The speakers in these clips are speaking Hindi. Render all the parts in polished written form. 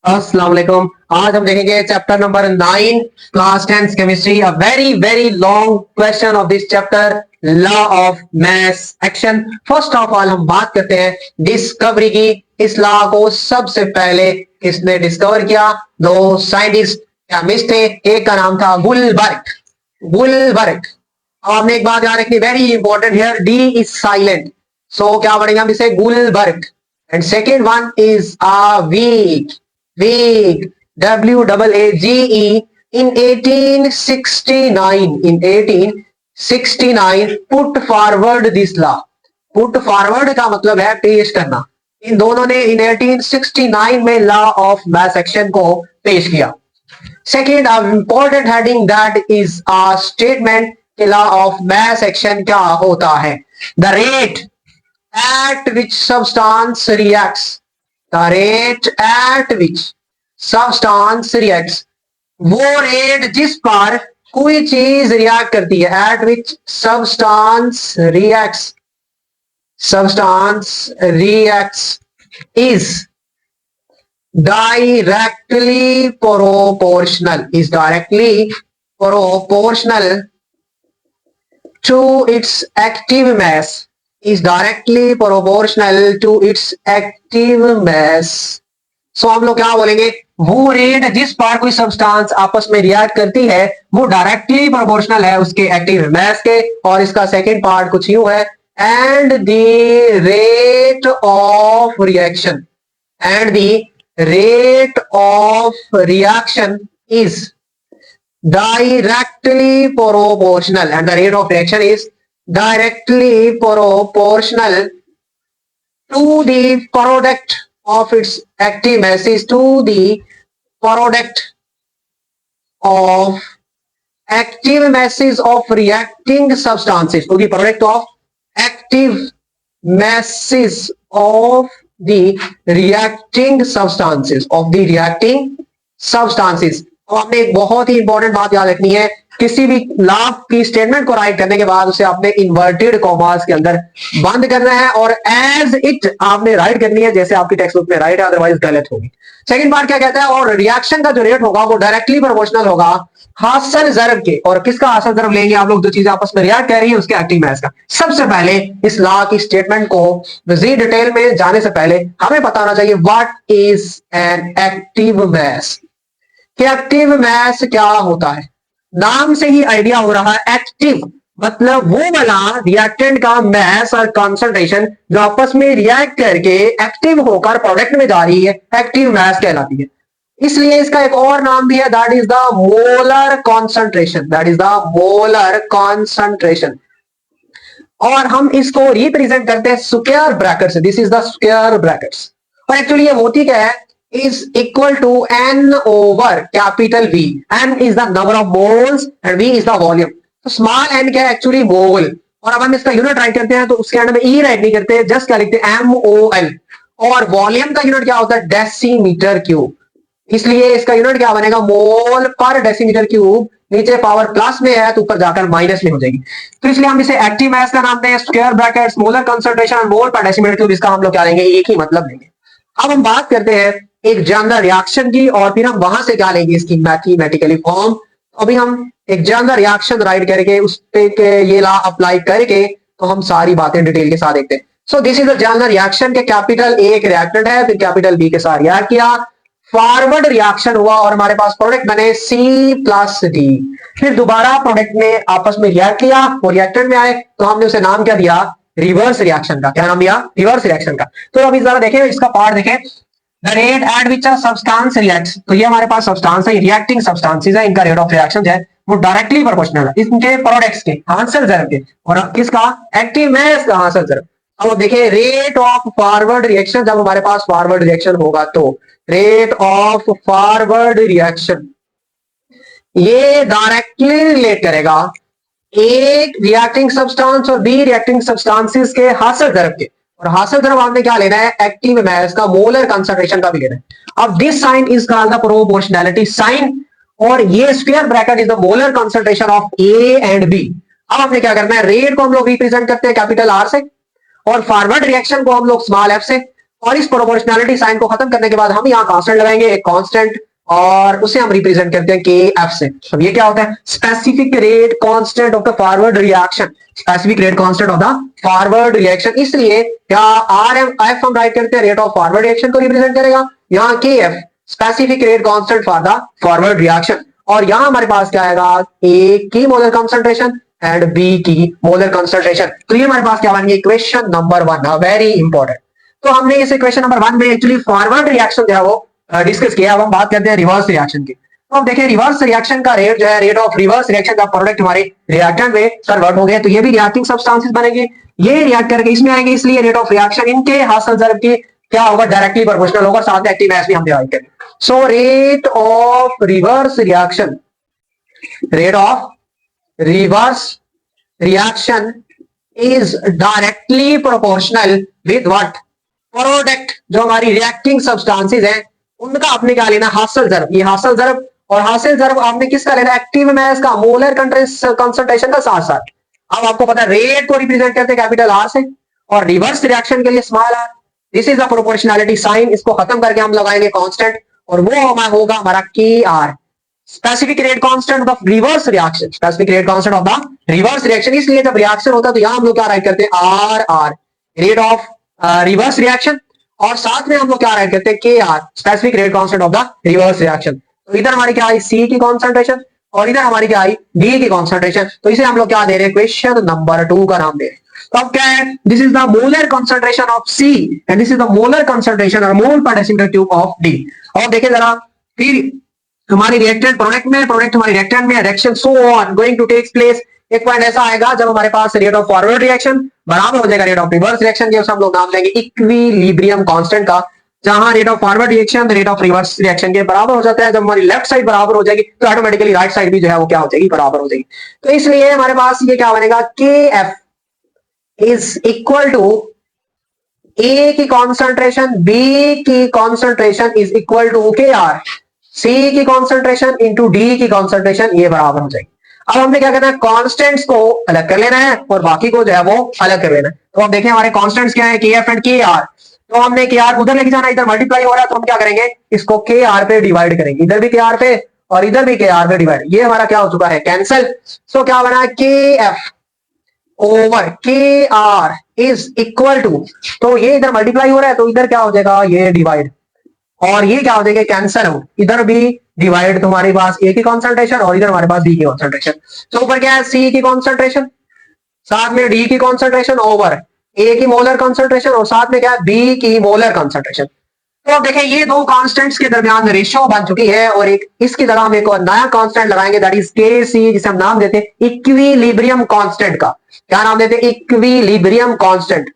अस्सलाम वालेकुम। आज हम देखेंगे chapter number 9 class 10 chemistry. A very very long question of this chapter, law of mass action. First of all हम बात करते हैं डिस्कवरी की। इस लॉ को सबसे पहले किसने डिस्कवर किया? दो साइंटिस्ट केमिस्ट थे, एक का नाम था गुलबर्ग। गुलबर्ग। आपने एक बात याद रखनी, very important here, D is silent, so क्या पढ़ेंगे हम इसे? Gulberg. And second one is weak. Vague, WAAGE, in 1869 put forward this law. Put forward का मतलब है पेश करना। इन दोनों ने इन 1869 में लॉ ऑफ मास एक्शन को पेश किया। Second important heading that is a statement कि लॉ ऑफ मास एक्शन क्या होता है? The rate at which substance reacts, the rate at which substance reacts, वो रेट जिस पर कोई चीज रिएक्ट करती है, at which substance reacts is directly proportional to its active mass, is directly proportional to its active mass. सो हम लोग क्या बोलेंगे? वो रेट जिस पर कोई सब्सटेंस आपस में रिएक्ट करती है वो डायरेक्टली प्रोपोर्शनल है उसके एक्टिव मास के। और इसका सेकंड पार्ट कुछ यूं है, and the rate of reaction is directly proportional, and the rate of reaction is directly proportional to the product of its active masses, to the product of active masses of reacting substances, to the product of active masses of the reacting substances. तो आपने एक बहुत ही इंपॉर्टेंट बात याद रखनी है, किसी भी लॉ की स्टेटमेंट को राइट करने के बाद उसे आपने इन्वर्टेड कॉमास के अंदर बंद करना है और एज इट आपने राइट करनी है जैसे आपकी टेक्स्ट बुक में राइट है, अदरवाइज गलत होगी। सेकंड पार्ट क्या कहता है? और रिएक्शन का जो रेट होगा वो डायरेक्टली प्रोपोर्शनल होगा हासिल ज़रब के। और किसका हासिल ज़रब लेंगे आप लोग? जो चीजें आपस में रिएक्ट कर रही है उसके एक्टिव मास का। सबसे पहले इस लॉ की स्टेटमेंट को मजीद डिटेल में जाने से पहले हमें पता होना चाहिए what is an active mass. कि एक्टिव मास क्या होता है? नाम से ही आइडिया हो रहा है, एक्टिव मतलब वो वाला रिएक्टेंट का मास और कंसंट्रेशन जो आपस में रिएक्ट करके एक्टिव होकर प्रोडक्ट में जा रही है, एक्टिव मास कहलाती है। इसलिए इसका एक और नाम भी है, that is the molar concentration. और हम इसको रिप्रेजेंट करते हैं स्क्वायर ब्रैकेट से। This is the square brackets. और एक्चुअली ये होती क्या है? is equal to n over capital V. n is the number of moles and V is the volume. तो स्मॉल n क्या है? एक्चुअली मोल। और अब हम इसका यूनिट राइट करते हैं तो उसके अंदर में ई राइट नहीं करते, जस्ट क्या लिखते हैं? MOL। और वॉल्यूम का यूनिट क्या होता है? Decimetre cube. इसलिए इसका यूनिट क्या बनेगा? मोल पर डेसीमीटर क्यूब। नीचे पावर प्लस में है तो ऊपर जाकर माइनस में हो जाएगी। तो इसलिए हम इसे एक्टिव मास का नाम दें स्क्वायर ब्रैकेट्स मोलर कंसंट्रेशन और मोल पर डेसीमीटर क्यूब। इसका हम लोग क्या लेंगे? एक ही मतलब लेंगे। अब हम बात करते हैं एक जनरल रिएक्शन की और फिर हम वहां से क्या लेंगे? इसकी मैथमेटिकली फॉर्म। अभी हम एक जनरल रिएक्शन राइट करके उस पे ये लॉ अप्लाई करके तो हम सारी बातें डिटेल के साथ देखते हैं। So this is the general reaction के कैपिटल ए एक रिएक्टेंट है, फिर कैपिटल बी के साथ रिएक्ट किया, फॉरवर्ड रिएक्शन हुआ और हमारे पास प्रोडक्ट बने C+D। फिर दोबारा प्रोडक्ट ने आपस में रिएक्ट किया, वो रिएक्टेंट में आए तो हमने उसे नाम क्या दिया? रिवर्स रिएक्शन का। क्या नाम दिया? रिवर्स रिएक्शन का। तो अभी जरा देखें इसका पार्ट देखें, the rate at which a substance reacts. तो ये हमारे पास सब्सटेंस है, रिएक्टिंग सब्सटेंसेस है, इनका रेट ऑफ रिएक्शन है वो डायरेक्टली प्रोपोर्शनल है इनके प्रोडक्ट्स के हासिल ज़रब के। और किसका? एक्टिव मास का हासिल ज़रब। अब देखिए रेट ऑफ फॉरवर्ड रिएक्शन, जब हमारे पास फॉरवर्ड रिएक्शन होगा तो रेट ऑफ फॉरवर्ड रिएक्शन ये डायरेक्टली रिलेट करेगा एक रिएक्टिंग सब्सटेंस और बी रिएक्टिंग सब्सटेंसेस के हासिल ज़रब के। और हासिल ज़रब हमने क्या लेना है? एक्टिव मास का, मोलर कंसंट्रेशन का भी लेना है। अब this sign is called the proportionality sign और ये square bracket is the molar concentration of A and B. अब हमने क्या करना है? रेट को हम लोग रिप्रेजेंट करते हैं कैपिटल आर से और फॉरवर्ड रिएक्शन को हम लोग स्मॉल एफ से। और इस प्रोपोर्शनैलिटी साइन को खत्म करने के बाद हम यहाँ कांस्टेंट लगाएंगे, एक कांस्टेंट, और उसे हम रिप्रेजेंट करते हैं के एफ से। अब ये क्या होता है? Specific rate constant of the forward reaction, specific rate constant of the forward reaction. इसलिए यहाँ आर एम एफ हम राइट करते हैं, रेट ऑफ फॉरवर्ड रिएक्शन को रिप्रेजेंट करेगा, यहाँ के F specific rate constant for the forward reaction. और यहाँ हमारे पास क्या आएगा? ए की मोलर कंसंट्रेशन एंड बी की मोलर कंसंट्रेशन। तो ये हमारे पास क्या बन गया? Equation number 1, very important. तो हमने इस इक्वेशन नंबर 1 में एक्चुअली फॉरवर्ड रिएक्शन जो है वो डिस्कस किया। अब हम बात करते हैं रिवर्स रिएक्शन की। तो अब देखिए रिवर्स रिएक्शन का रेट जो है, रेट ऑफ रिवर्स रिएक्शन का प्रोडक्ट हमारे रिएक्टेंट में कन्वर्ट हो गए, तो ये भी रिएक्टिंग सब्सटेंसेस बनेंगे, ये रिएक्ट करके इसमें आएंगे, इसलिए रेट ऑफ रिएक्शन इनके हासिल ज़रूर की क्या होगा? डायरेक्टली प्रोपोर्शनल होगा, साथ में एक्टिव मास भी हम डिवाइड करेंगे। So rate of reverse reaction, rate of reverse reaction is directly proportional with what? Product जो हमारी रिएक्टिंग सब्सटेंसेस हैं उनका आपने क्या लेना? हासिल ज़रूर। ये हासिल ज़रूर, और हासिल ज़रूर आपने किसका लेना? एक्टिव मास का, मोलर कंसंट्रेशन का साथ साथ। अब आपको पता है रेट को रिप्रेजेंट करते हैं कैपिटल आर से, और रिवर्स रिएक्शन के लिए small R. This is the proportionality sign, इसको खत्म करके हम लगाएंगे कांस्टेंट, और वो होगा हमारा K R, specific rate constant of reverse reaction, specific rate constant of the reverse reaction. इसलिए जब रिएक्शन होता है तो यहां हम लोग क्या राइट करते हैं? R R, rate of reverse reaction, और साथ में हम लोग क्या राइट करते हैं? K R, specific rate constant of the reverse reaction. तो इधर हमारी क्या आई? सी की कॉन्सेंट्रेशन, और इधर हमारी क्या आई? डी की कॉन्सेंट्रेशन। तो इसे हम लोग क्या दे रहे हैं? क्वेश्चन नंबर 2 का नाम दे रहे हैं। तो अब क्या है? This is the molar concentration of C and this is the molar concentration और मोल पर डेसिमल क्यूब ऑफ डी। और देखिए जरा, फिर हमारी रिएक्टेंट प्रोडक्ट में, प्रोडक्ट हमारी रिएक्टेंट में, reaction so on going to take place. एक पॉइंट ऐसा आएगा जब हमारे पास रेट ऑफ फॉरवर्ड रिएक्शन बराबर हो जाएगा रेट ऑफ रिवर्स रिएक्शन के, उसे हम लोग नाम देंगे इक्विलिब्रियम कांस्टेंट का। जहां rate of forward reaction rate of reverse reaction के बराबर हो जाता है, जब हमारी लेफ्ट साइड बराबर हो जाएगी तो ऑटोमेटिकली राइट साइड भी जो है वो क्या हो जाएगी? बराबर हो जाएगी। तो इसलिए हमारे पास ये क्या बनेगा? के एफ इज इक्वल टू ए की कॉन्सेंट्रेशन, बी की कॉन्सेंट्रेशन इज इक्वल टू के आर, सी की कॉन्सेंट्रेशन इंटू डी की कॉन्सेंट्रेशन, ये बराबर हो जाएगी। अब हमने क्या करना है? कॉन्स्टेंट्स को अलग कर लेना है और बाकी को जो है वो अलग कर लेना है। तो अब देखें हमारे कॉन्स्टेंट्स क्या है? के एफ एंड के आर। तो हमने के आर उधर लेके जाना, इधर मल्टीप्लाई हो रहा है, तो हम क्या करेंगे? इसको के आर पे डिवाइड करेंगे, इधर भी के आर पे और इधर भी के आर पे डिवाइड। ये हमारा क्या हो चुका है? कैंसिल। सो क्या बना? के एफ ओवर के आर इज इक्वल टू, तो ये इधर मल्टीप्लाई हो रहा है तो इधर क्या हो जाएगा? ये डिवाइड, और ये क्या हो जाएगा? कैंसिल हो, इधर भी डिवाइड। तुम्हारे पास ए की कॉन्सेंट्रेशन और इधर हमारे पास डी की कॉन्सेंट्रेशन। तो ऊपर क्या है? सी की कॉन्सेंट्रेशन, साथ में डी की कॉन्सेंट्रेशन ओवर ए की मोलर कॉन्सेंट्रेशन, और साथ में क्या है? बी की मोलर कॉन्सेंट्रेशन। तो अब देखें ये दो कांस्टेंट्स के दरमियान रेशियो बन चुकी है, और एक इसकी जगह हम एक और नया कांस्टेंट लगाएंगे, दैट इज के सी, जिसे हम नाम देते हैं इक्विलिब्रियम कांस्टेंट का। क्या नाम देते हैं? Equilibrium constant.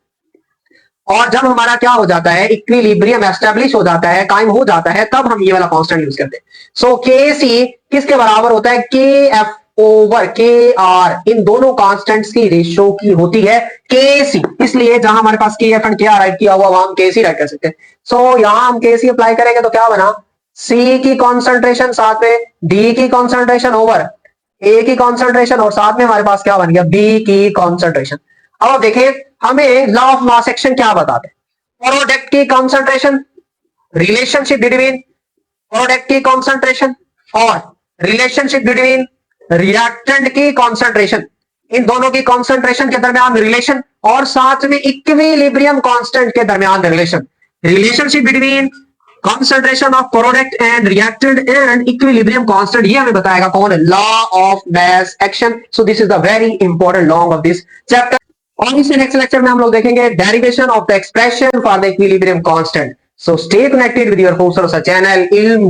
और जब हमारा क्या हो जाता है? इक्विलिब्रियम एस्टेब्लिश हो जाता है, कायम हो जाता है, तब हम ये वाला कांस्टेंट यूज करते हैं। सो के सी किसके बराबर होता है? के एफ ओवर के आर। इन दोनों कांस्टेंट्स की रेशियो की होती है के सी, इसलिए जहां हमारे पास के एफ एंड के आर राइट किया हुआ वहां हम के सी राइट कर सकते हैं। सो यहां हम के सी अप्लाई करेंगे तो क्या बना? सी की कॉन्सेंट्रेशन साथ में डी की कॉन्सेंट्रेशन ओवर ए की कॉन्सेंट्रेशन, और साथ में हमारे पास क्या बन गया? बी की कॉन्सेंट्रेशन। अब देखिए हमें लॉ ऑफ मास एक्शन क्या बताते हैं? प्रोडक्ट की कॉन्सेंट्रेशन, रिलेशनशिप बिटवीन प्रोडक्ट की कॉन्सेंट्रेशन और रिलेशनशिप बिटवीन रिएक्टेंट की कॉन्सेंट्रेशन, इन दोनों की कॉन्सेंट्रेशन के दरमियान रिलेशन, और साथ में इक्विलिब्रियम कांस्टेंट के दरमियान relation. Relationship between concentration of product and reactant and equilibrium constant, ये हमें बताएगा कौन? law of mass action. So this is the very important law of this chapter. और इस नेक्स्ट लेक्चर में हम लोग देखेंगे derivation of the expression for the equilibrium constant. So stay connected with your course channel ilm.